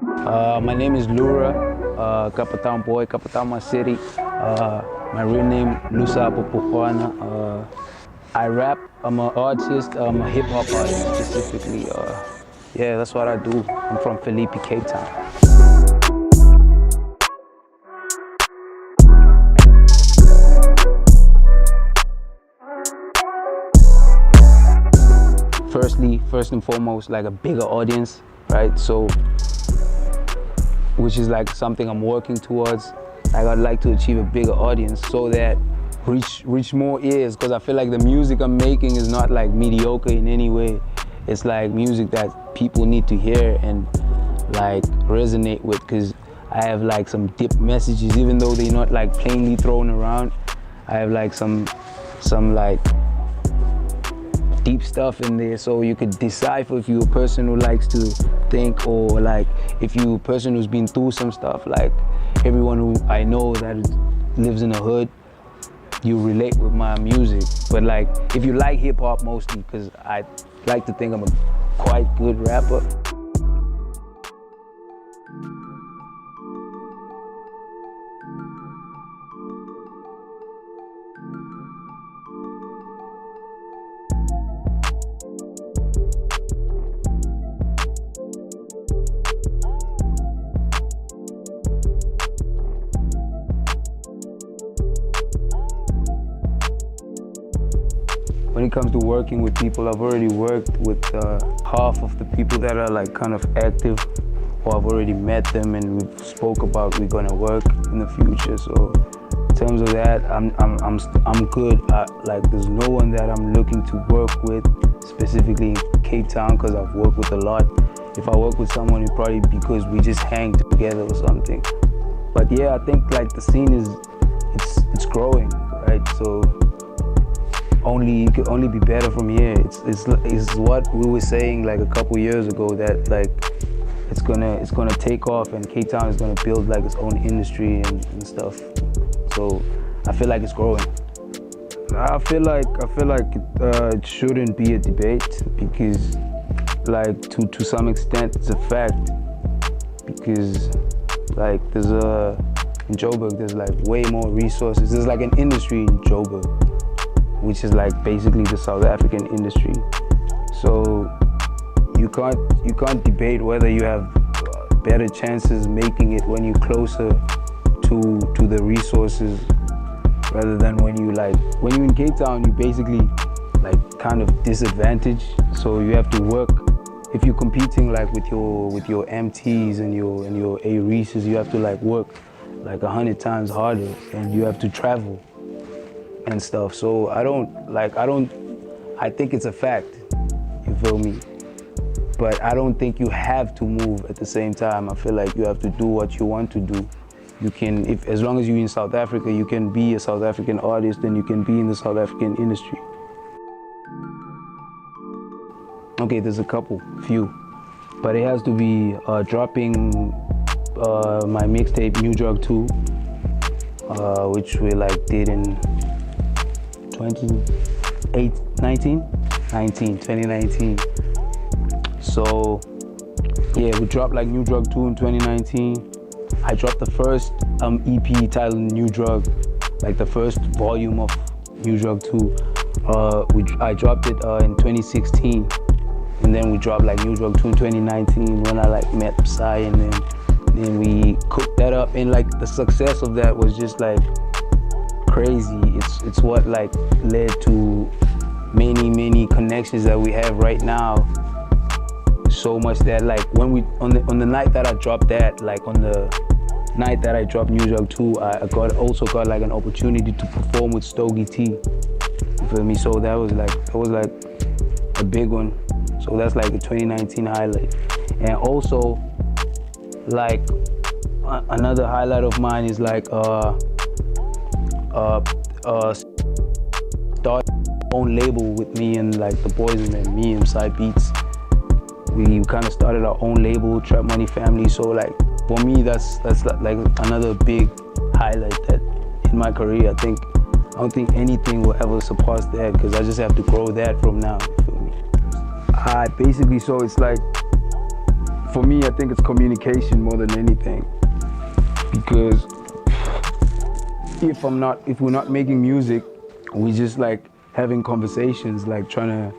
My name is Lurah, Kapatang boy, Kapatang city. My real name Lusa Popokwana. I rap. I'm an artist. I'm a hip hop artist specifically. Yeah, that's what I do. I'm from Philippi, Cape Town. First and foremost, like a bigger audience, right? So, which is like something I'm working towards. Like I'd like to achieve a bigger audience so that reach more ears, because I feel like the music I'm making is not like mediocre in any way. It's like music that people need to hear and like resonate with, because I have like some deep messages, even though they're not like plainly thrown around. I have like some like deep stuff in there, so you could decipher if you're a person who likes to think, or like if you're a person who's been through some stuff. Like everyone who I know that lives in the hood, you relate with my music. But like if you like hip hop mostly, because I like to think I'm a quite good rapper. When it comes to working with people, I've already worked with half of the people that are like kind of active, or I've already met them and we've spoke about we're gonna work in the future. So in terms of that, I'm good. Like there's no one that I'm looking to work with specifically in Cape Town, because I've worked with a lot. If I work with someone, it's probably because we just hang together or something. But yeah, I think like the scene it's growing, right? So it could only be better from here. It's what we were saying like a couple years ago, that like it's gonna take off, and Cape Town is gonna build like its own industry and stuff. So I feel like it's growing. I feel like it shouldn't be a debate, because like to some extent it's a fact, because like in Joburg there's like way more resources. There's like an industry in Joburg, which is like basically the South African industry. So you can't debate whether you have better chances making it when you're closer to the resources, rather than when you're in Cape Town, you basically like kind of disadvantaged. So you have to work. If you're competing like with your MTs and your A Reeses, you have to like work like 100 times harder, and you have to travel and stuff. So I think it's a fact, you feel me? But I don't think you have to move at the same time. I feel like you have to do what you want to do. You can, as long as you're in South Africa, you can be a South African artist, and you can be in the South African industry. Okay, there's a few, but it has to be dropping my mixtape New Drug 2, which we like did in 2019. So yeah, we dropped like New Drug 2 in 2019. I dropped the first EP titled New Drug, like the first volume of New Drug 2. I dropped it in 2016, and then we dropped like New Drug 2 in 2019 when I like met Psy, and then we cooked that up, and like the success of that was just like crazy. It's what like led to many connections that we have right now. So much that like when we on the night that I dropped that, like on the night that I dropped New Drug 2, I also got like an opportunity to perform with Stogie T. You feel me? So that was like a big one. So that's like a 2019 highlight. And also like another highlight of mine is like start own label with me and like the boys, and then me and Psy Beats. We kind of started our own label, Trap Money Family. So like for me, that's like another big highlight that in my career. I don't think anything will ever surpass that, because I just have to grow that from now. You feel me? Basically, so it's like for me, I think it's communication more than anything. Because if we're not making music, we just like having conversations, like trying to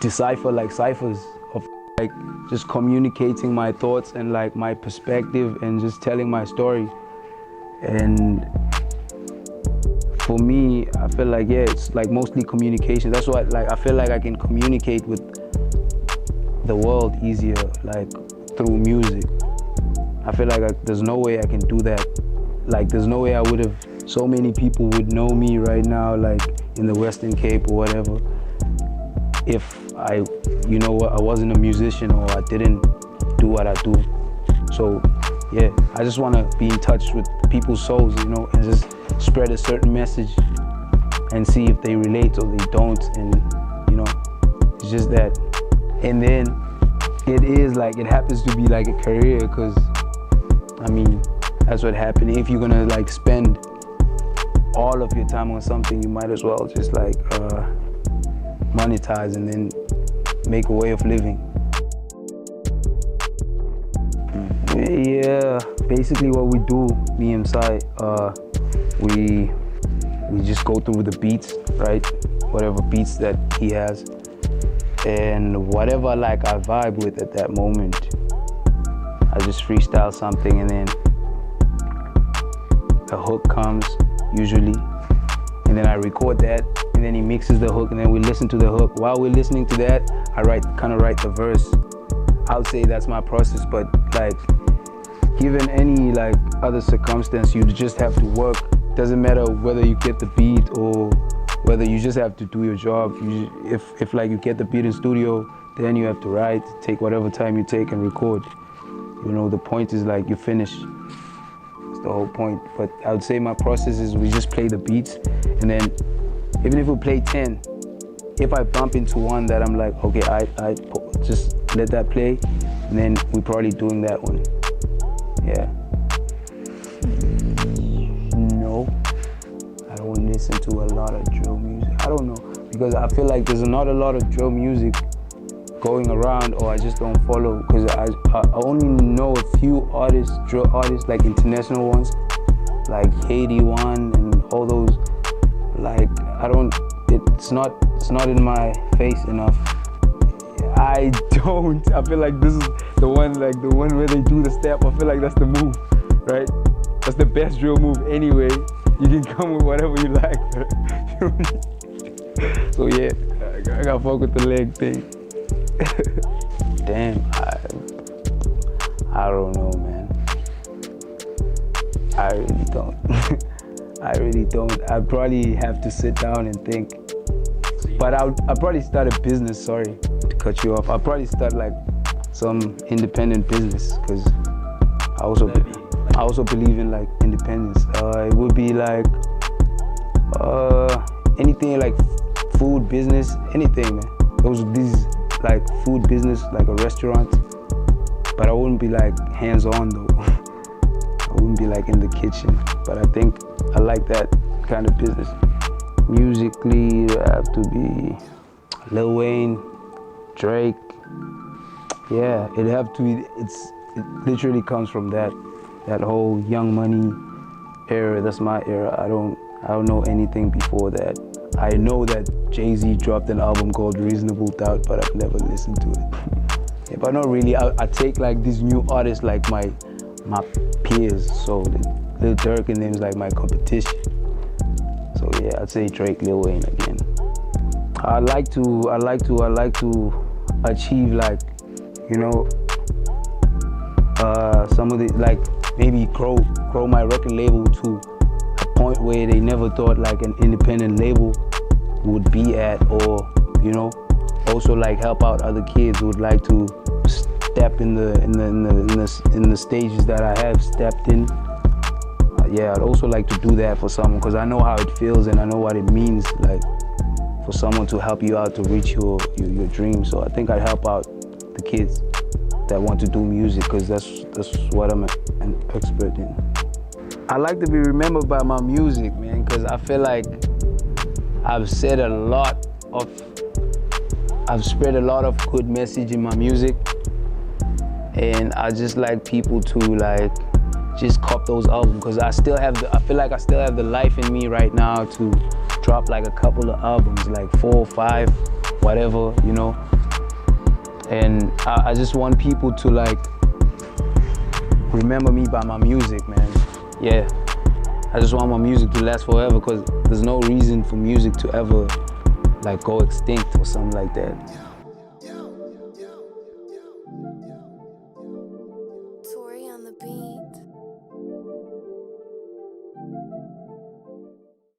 decipher like ciphers of like just communicating my thoughts and like my perspective and just telling my story. And for me, I feel like, yeah, it's like mostly communication. That's why like I feel like I can communicate with the world easier, like through music. I feel like there's no way I can do that. Like there's no way I would have, so many people would know me right now, like in the Western Cape or whatever, if I wasn't a musician or I didn't do what I do. So yeah, I just want to be in touch with people's souls, you know, and just spread a certain message and see if they relate or they don't. And you know, it's just that. And then it happens to be like a career, because I mean, that's what happened. If you're gonna like spend all of your time on something, you might as well just like monetize and then make a way of living. Yeah, basically what we do, me and Sai, we just go through the beats, right? Whatever beats that he has, and whatever like I vibe with at that moment, I just freestyle something, and then the hook comes usually, and then I record that, and then he mixes the hook, and then we listen to the hook. While we're listening to that, I kind of write the verse. I would say that's my process, but like given any like other circumstance, you just have to work. Doesn't matter whether you get the beat or whether you just have to do your job. If like you get the beat in studio, then you have to write, take whatever time you take and record. You know, the point is like you finish. That's the whole point. But I would say my process is we just play the beats, and then even if we play 10, if I bump into one that I'm like, okay, I just let that play, and then we're probably doing that one. Yeah. No, I don't listen to a lot of drill music. I don't know, because I feel like there's not a lot of drill music going around, or I just don't follow, because I only know a few artists, drill artists, like international ones, like Haiti one and all those. Like it's not in my face enough. I feel like this is the one where they do the step. I feel like that's the move, right? That's the best drill move anyway. You can come with whatever you like. So yeah, I got fuck with the leg thing. Damn, I don't know, man. I really don't. I really don't. I probably have to sit down and think. But I'll probably start a business, sorry to cut you off. I'll probably start like some independent business, because I also believe in like independence. It would be like anything like food business, anything, man. These like food business, like a restaurant. But I wouldn't be like hands-on though. I wouldn't be like in the kitchen. But I think I like that kind of business. Musically, it have to be Lil Wayne, Drake. Yeah, it have to be. It literally comes from that whole Young Money era. That's my era. I don't know anything before that. I know that Jay-Z dropped an album called Reasonable Doubt, but I've never listened to it. Yeah, but not really. I take like these new artists like my peers. So Lil Durk and them is like my competition. So yeah, I'd say Drake, Lil Wayne again. I like to achieve like, you know, some of the, like maybe grow my record label to a point where they never thought like an independent label would be at, or you know, also like help out other kids who would like to step in the stages that I have stepped in. Yeah, I'd also like to do that for someone, because I know how it feels and I know what it means, like for someone to help you out to reach your dreams. So I think I'd help out the kids that want to do music, because that's what I'm an expert in. I like to be remembered by my music, man, because I feel like I've spread a lot of good message in my music, and I just like people to like just cop those albums because I feel like I still have the life in me right now to drop like a couple of albums, like 4 or 5, whatever, you know. And I just want people to like remember me by my music, man. Yeah, I just want my music to last forever because there's no reason for music to ever like go extinct or something like that.